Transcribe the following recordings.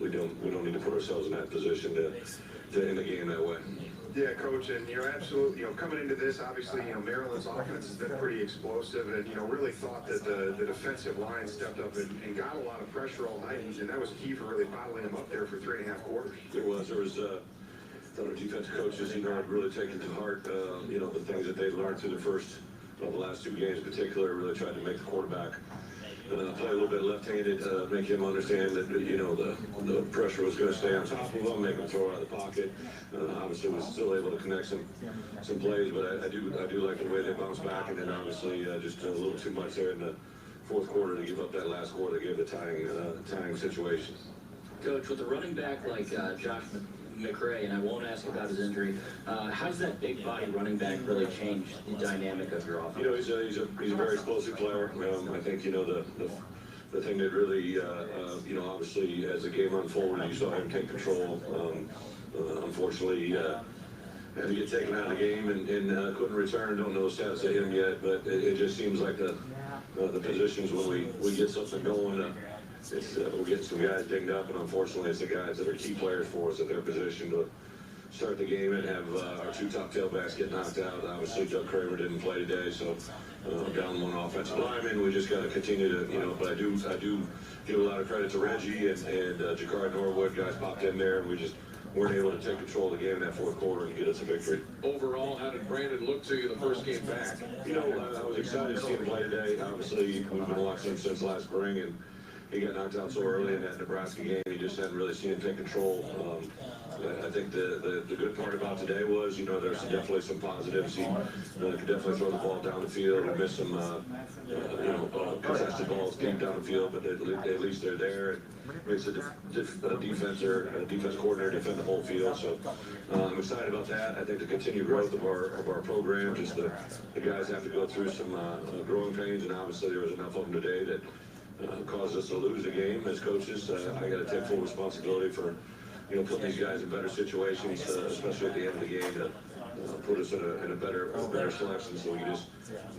we don't need to put ourselves in that position to end the game that way. Yeah, Coach, and absolutely, coming into this, obviously, Maryland's offense has been pretty explosive, and really thought that the defensive line stepped up and got a lot of pressure all night, and that was key for really bottling them up there for 3.5 quarters. There was other defensive coaches, had really taken to heart, the things that they learned through the last 2 games in particular, really tried to make the quarterback play a little bit left-handed, make him understand that, the pressure was going to stay on top of him, make him throw out of the pocket. Obviously, was still able to connect some plays, but I do like the way they bounced back, and then obviously just a little too much there in the fourth quarter to give up that last score that gave the tying situation. Coach, with a running back like Josh McRae, and I won't ask about his injury, how does that big body running back really change the dynamic of your offense? He's a very explosive player. I think the thing that really obviously as the game unfolded, you saw him take control. Unfortunately, had to get taken out of the game and couldn't return. Don't know the status of him yet, but it just seems like the positions when we get something going. We're getting some guys dinged up, and unfortunately, it's the guys that are key players for us at their position to start the game and have our 2 top tailbacks get knocked out. Obviously, Doug Kramer didn't play today, so down 1 offensive lineman. We just got to continue to, but I do give a lot of credit to Reggie and Jacquard Norwood. Guys popped in there, and we just weren't able to take control of the game in that fourth quarter and get us a victory. Overall, how did Brandon look to you the first game back? I was excited to see him play today. Obviously, we've been watching him since last spring, and he got knocked out so early in that Nebraska game. You just hadn't really seen him take control. I think the good part about today was, there's definitely some positives. He could definitely throw the ball down the field. We missed some, contested balls deep down the field, but at least they're there. It makes a defense coordinator defend the whole field. So I'm excited about that. I think the continued growth of our program, just the guys have to go through some growing pains, and obviously there was enough of them today that caused us to lose the game. As coaches, I got to take full responsibility for putting these guys in better situations, especially at the end of the game, to put us in a better selection, so we can just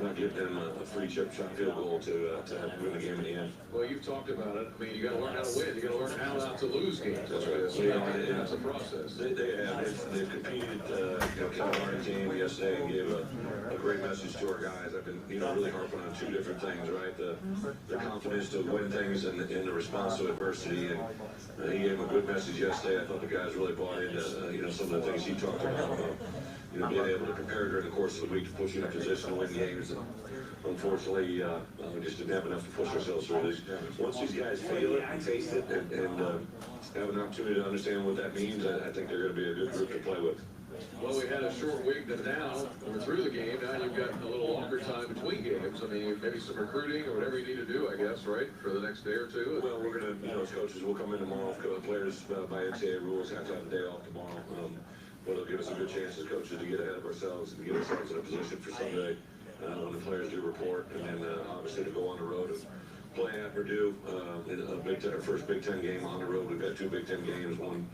not give them a free chip shot field goal to win the game in the end. Well, you've talked about it. I mean, you got to learn how to win. You got to learn how not to lose games. That's right. So that's a process. They've competed. Kevin Harden's team yesterday and gave a great message to our guys. I've been really harping on 2 different things, right? The confidence to win things and the response to adversity. And he gave a good message yesterday. I thought the guys really bought into some of the things he talked about being able to prepare during the course of the week to push you in a position to win games. And unfortunately, we just didn't have enough to push ourselves through this. Once these guys feel it and taste it and have an opportunity to understand what that means, I think they're going to be a good group to play with. Well, we had a short week, but now we're through the game. Now you've got a little longer time between games. I mean, maybe some recruiting or whatever you need to do, I guess, right, for the next day or 2. Well, we're going to, as coaches, we'll come in tomorrow. Players, by NCAA rules, have to have a day off tomorrow. But it'll give us a good chance as coaches to get ahead of ourselves and get ourselves in a position for Sunday when the players do report, and then obviously to go on the road and play at Purdue in our first Big Ten game on the road. We've got 2 Big Ten games, one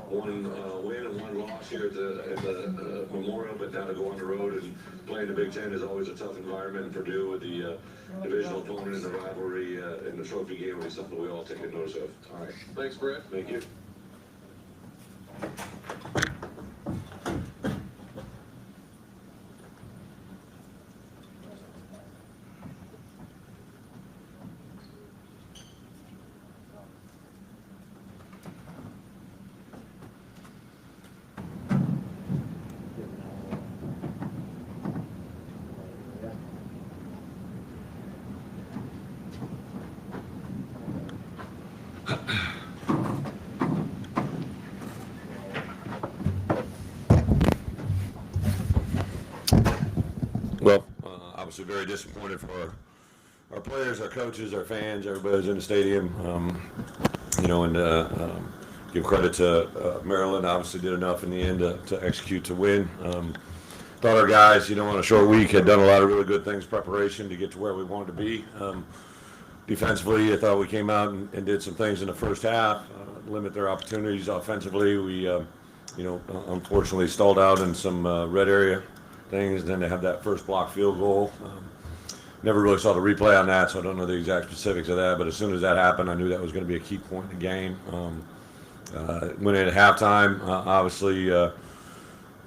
win and 1 loss here at the Memorial, but now to go on the road and play in the Big Ten is always a tough environment. And Purdue with the divisional opponent in the rivalry in the trophy game will be something we all take notice of. All right. Thanks, Brett. Thank you. Well, obviously very disappointed for our players, our coaches, our fans, everybody who's in the stadium. And give credit to Maryland. Obviously did enough in the end to execute to win. Thought our guys, on a short week had done a lot of really good things, preparation to get to where we wanted to be. Defensively, I thought we came out and did some things in the first half, limit their opportunities. Offensively, we, unfortunately stalled out in some red area things. Then to have that first block field goal. Never really saw the replay on that, so I don't know the exact specifics of that. But as soon as that happened, I knew that was going to be a key point in the game. Went in at halftime, obviously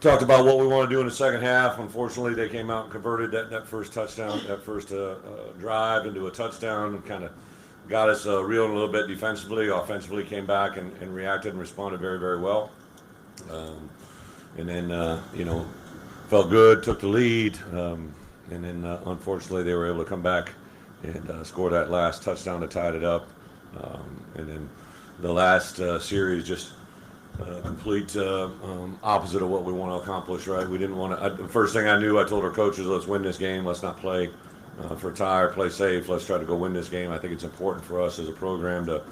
talked about what we want to do in the second half. Unfortunately, they came out and converted that first touchdown, that first drive into a touchdown, and kind of got us reeling a little bit defensively. Offensively came back and reacted and responded very, very well. And then, felt good, took the lead. And then, unfortunately, they were able to come back and score that last touchdown that tied it up. And then the last series just complete opposite of what we want to accomplish, right? We didn't want to. The first thing I knew, I told our coaches, let's win this game. Let's not play for a tie or play safe. Let's try to go win this game. I think it's important for us as a program to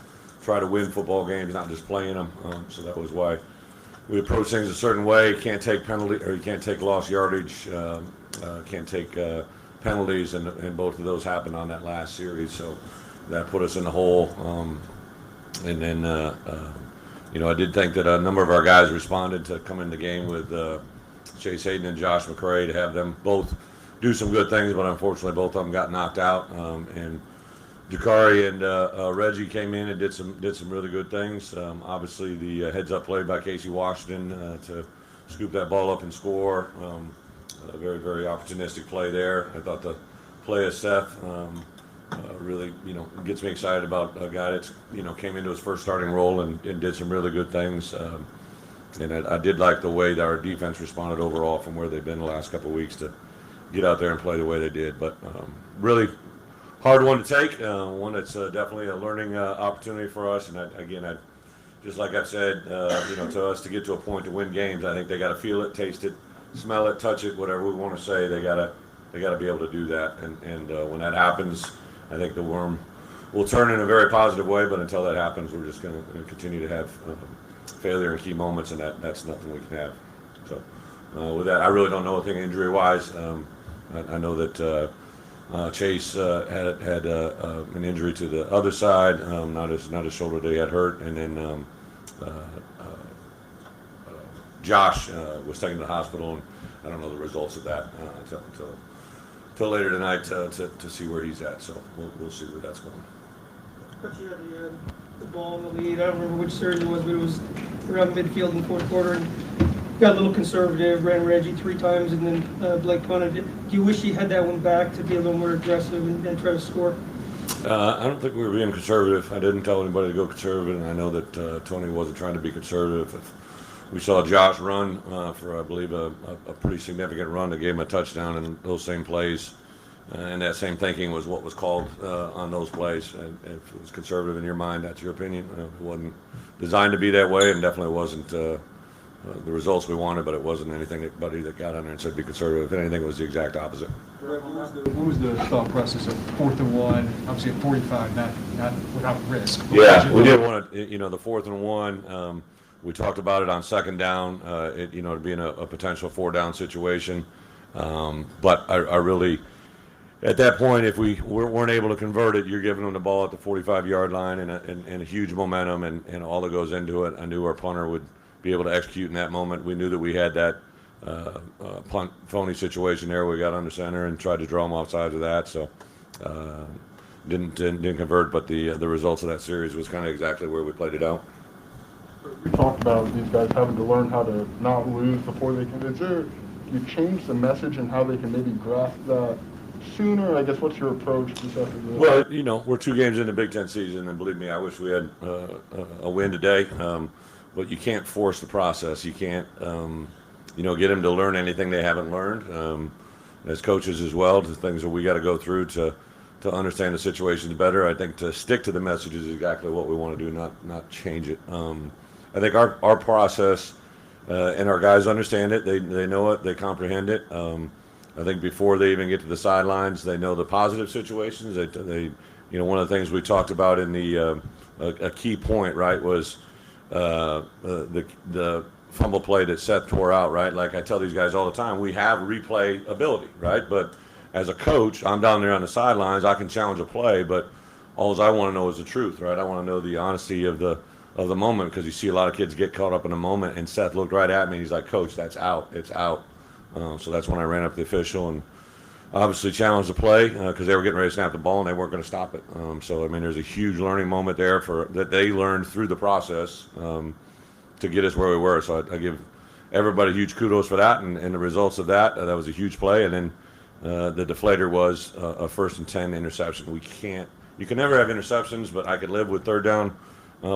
try to win football games, not just playing them. So that was why we approach things a certain way. You can't take penalty, or you can't take lost yardage. Can't take penalties, and both of those happened on that last series. So that put us in the hole. And then, I did think that a number of our guys responded to come in the game with Chase Hayden and Josh McCray to have them both do some good things, but unfortunately both of them got knocked out. And Jakari and Reggie came in and did some really good things. Obviously, the heads-up play by Casey Washington to scoop that ball up and score. A very, very opportunistic play there. I thought the play of Seth really, gets me excited about a guy that's, came into his first starting role and did some really good things. And I did like the way that our defense responded overall from where they've been the last couple of weeks to get out there and play the way they did. But really hard one to take, one that's definitely a learning opportunity for us. And I just like I've said, to us to get to a point to win games, I think they got to feel it, taste it, smell it, touch it, whatever we want to say. They gotta be able to do that. And when that happens, I think the worm will turn in a very positive way. But until that happens, we're just going to continue to have failure in key moments, and that's nothing we can have. So with that, I really don't know anything injury-wise. I know that Chase had an injury to the other side, not his shoulder that he had hurt, and then Josh was taken to the hospital, and I don't know the results of that until later tonight to see where he's at. So we'll see where that's going. Coach, you had the ball in the lead. I don't remember which series it was, but it was around midfield in the fourth quarter. And got a little conservative, ran Reggie 3 times, and then Blake punted it. Do you wish you had that one back to be a little more aggressive and try to score? I don't think we were being conservative. I didn't tell anybody to go conservative, and I know that Tony wasn't trying to be conservative. We saw Josh run for, I believe, a pretty significant run that gave him a touchdown in those same plays. And that same thinking was what was called on those plays. And if it was conservative in your mind, that's your opinion. It wasn't designed to be that way, and definitely wasn't the results we wanted, but it wasn't anything that got on there and said be conservative. If anything, it was the exact opposite. What was the thought process of 4th and 1, obviously at 45, not without risk? Yeah, we did want to, the 4th and 1. We talked about it on 2nd down, to be in a potential 4-down situation. But I really, at that point, if we weren't able to convert it, you're giving them the ball at the 45-yard line and a huge momentum and all that goes into it. I knew our punter would be able to execute in that moment. We knew that we had that punt phony situation there. We got under center and tried to draw them off sides of that. So didn't convert, but the results of that series was kind of exactly where we played it out. We talked about these guys having to learn how to not lose before they can. You change the message and how they can maybe grasp that sooner? I guess what's your approach this afternoon? Well, we're 2 games in the Big Ten season, and believe me, I wish we had a win today. But you can't force the process. You can't, get them to learn anything they haven't learned. As coaches as well, the things that we got to go through to understand the situations better. I think to stick to the message is exactly what we want to do, not change it. I think our process and our guys understand it. They know it. They comprehend it. I think before they even get to the sidelines, they know the positive situations. They one of the things we talked about in the a key point, right, was the fumble play that Seth tore out, right? Like I tell these guys all the time, we have replay ability, right? But as a coach, I'm down there on the sidelines. I can challenge a play, but all I want to know is the truth, right? I want to know the honesty of the moment, because you see a lot of kids get caught up in a moment. And Seth looked right at me. And he's like, "Coach, that's out. It's out." So that's when I ran up the official and obviously challenged the play because they were getting ready to snap the ball and they weren't going to stop it. So I mean, there's a huge learning moment there that they learned through the process to get us where we were. So I give everybody huge kudos for that, and the results of that. That was a huge play, and then the deflator was a 1st and 10 interception. You can never have interceptions, but I could live with third down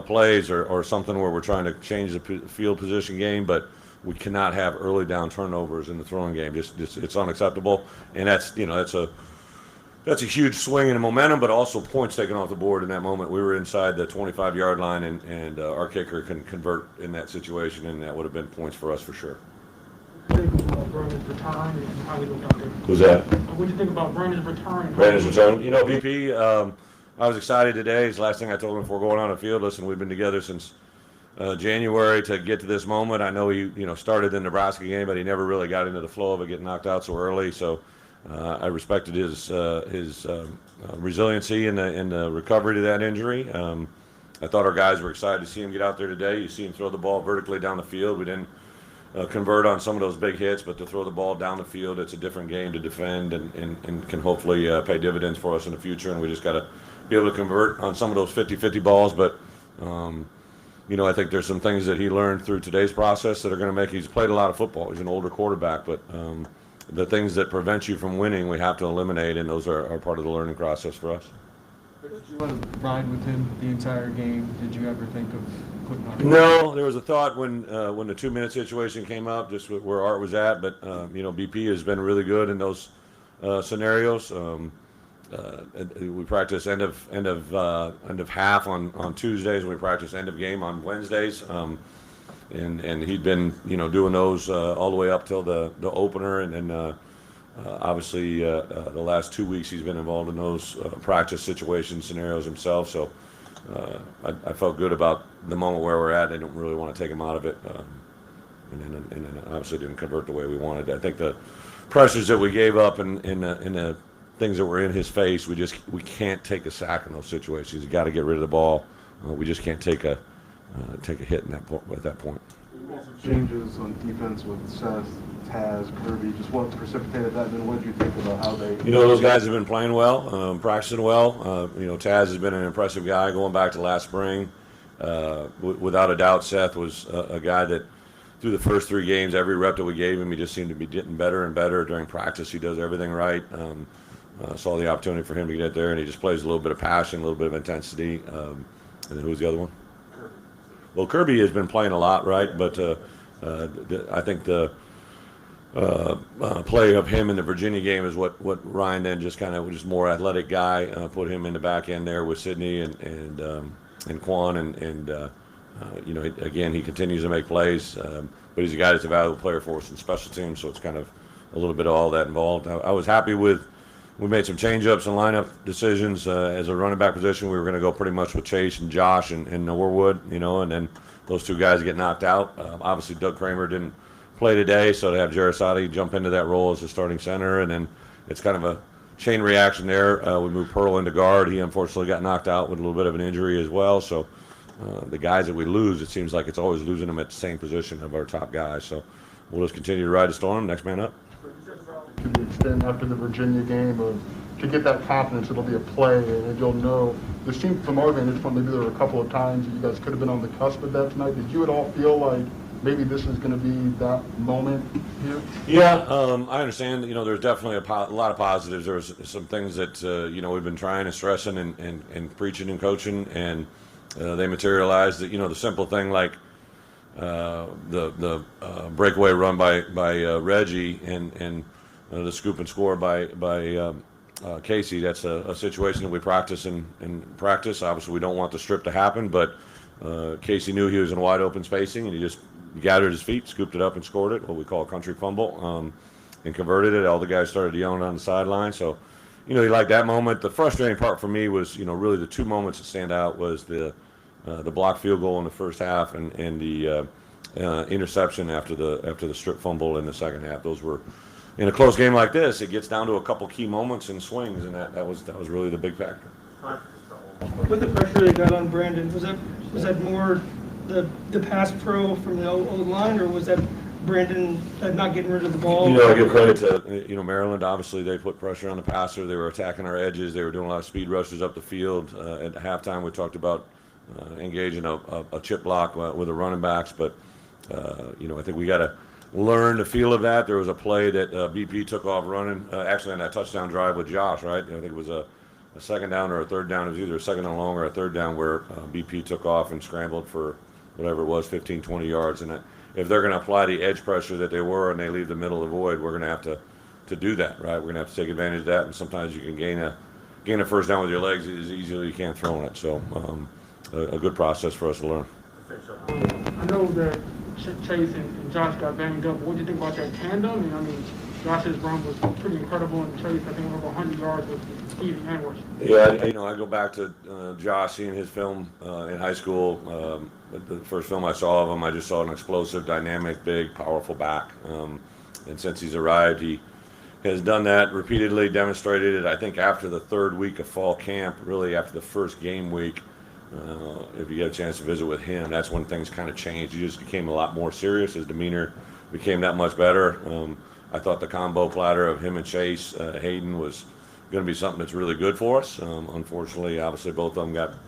plays or something where we're trying to change the field position game, but we cannot have early down turnovers in the throwing game. It's unacceptable, and that's a huge swing in momentum, but also points taken off the board in that moment. We were inside the 25-yard line, and our kicker can convert in that situation, and that would have been points for us for sure. What do you think about Brandon's return and how we look out there? Who's that? What do you think about Brandon's return? Brandon's return. VP, I was excited today. It's the last thing I told him before going on the field. Listen, we've been together since January to get to this moment. I know he started the Nebraska game, but he never really got into the flow of it, getting knocked out so early. So I respected his resiliency in the recovery to that injury. I thought our guys were excited to see him get out there today. You see him throw the ball vertically down the field. We didn't convert on some of those big hits, but to throw the ball down the field, it's a different game to defend and can hopefully pay dividends for us in the future. And we just got to be able to convert on some of those 50-50 balls. But, I think there's some things that he learned through today's process that are going to make – he's played a lot of football. He's an older quarterback, but the things that prevent you from winning, we have to eliminate, and those are part of the learning process for us. Did you want to ride with him the entire game? Did you ever think of putting on? No, there was a thought when the 2-minute situation came up, just where Art was at. But BP has been really good in those scenarios. We practice end of half on Tuesdays, and we practice end of game on Wednesdays. And he'd been doing those all the way up till the opener, and then obviously the last 2 weeks he's been involved in those practice situation scenarios himself. So I felt good about the moment where we're at. I don't really want to take him out of it, and then obviously didn't convert the way we wanted. I think the pressures that we gave up in the things that were in his face, we can't take a sack in those situations. You got to get rid of the ball. We just can't take a hit at that point. Changes on defense with Seth, Taz, Kirby, just what precipitated that, and then what did you think about how they... those guys have been playing well, practicing well. Taz has been an impressive guy going back to last spring. Without a doubt, Seth was a guy that through the first 3 games, every rep that we gave him, he just seemed to be getting better and better during practice. He does everything right. Saw the opportunity for him to get there, and he just plays a little bit of passion, a little bit of intensity. And then who's the other one? Well, Kirby has been playing a lot, right? But I think the play of him in the Virginia game is what Ryan then just kind of just more athletic guy put him in the back end there with Sidney and Quan and again he continues to make plays, but he's a guy that's a valuable player for us in special teams, so it's kind of a little bit of all that involved. I was happy with. We made some change-ups and lineup decisions as a running back position. We were going to go pretty much with Chase and Josh and Norwood, and then those 2 guys get knocked out. Obviously, Doug Kramer didn't play today, so to have Jarasati jump into that role as the starting center, and then it's kind of a chain reaction there. We moved Pearl into guard. He unfortunately got knocked out with a little bit of an injury as well. So the guys that we lose, it seems like it's always losing them at the same position of our top guys. So we'll just continue to ride the storm. Next man up. To the extent after the Virginia game to get that confidence, it'll be a play, and you'll know. There seemed from our vantage point, maybe there were a couple of times that you guys could have been on the cusp of that tonight. Did you at all feel like maybe this is going to be that moment here? Yeah, I understand. There's definitely a lot of positives. There's some things that we've been trying and stressing and preaching and coaching, and they materialized. The simple thing like the breakaway run by Reggie and the scoop and score by Casey. That's a situation that we practice in practice. Obviously, we don't want the strip to happen, but Casey knew he was in wide open spacing, and he just gathered his feet, scooped it up, and scored it, what we call a country fumble, and converted it. All the guys started yelling on the sideline. So, he liked that moment. The frustrating part for me was, really the 2 moments that stand out was the blocked field goal in the first half and the interception after the strip fumble in the second half. Those were, in a close game like this, it gets down to a couple key moments and swings, and that was really the big factor. With the pressure they got on Brandon, was that more the pass pro from the old line, or was that Brandon not getting rid of the ball. I give credit to, Maryland. Obviously, they put pressure on the passer. They were attacking our edges. They were doing a lot of speed rushes up the field. At halftime, we talked about engaging a chip block with the running backs. But, I think we got to learn the feel of that. There was a play that BP took off running, actually on that touchdown drive with Josh, right? I think it was a second down or a third down. It was either a second and long or a third down where BP took off and scrambled for whatever it was, 15, 20 yards. And if they're going to apply the edge pressure that they were and they leave the middle of the void, we're going to have to do that, right? We're going to have to take advantage of that. And sometimes you can gain a first down with your legs as easily as you can throwing it. So a good process for us to learn. I know that Chase and Josh got banged up. What do you think about that tandem? And I mean, Josh's run was pretty incredible, and Chase, I think, over 100 yards with Stevie and Worth. Yeah, I go back to Josh, seeing his film in high school. The first film I saw of him, I just saw an explosive, dynamic, big, powerful back. And since he's arrived, he has done that repeatedly, demonstrated it. I think after the third week of fall camp, really after the first game week, if you get a chance to visit with him, that's when things kind of changed. He just became a lot more serious. His demeanor became that much better. I thought the combo platter of him and Chase Hayden was going to be something that's really good for us. Unfortunately, obviously, both of them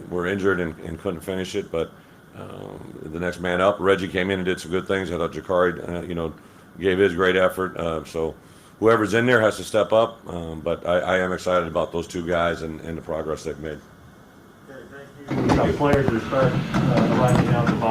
were injured and couldn't finish it. But the next man up, Reggie came in and did some good things. I thought Jakari, gave his great effort. So whoever's in there has to step up. But I am excited about those two guys and the progress they've made. Players are starting lining out the ball.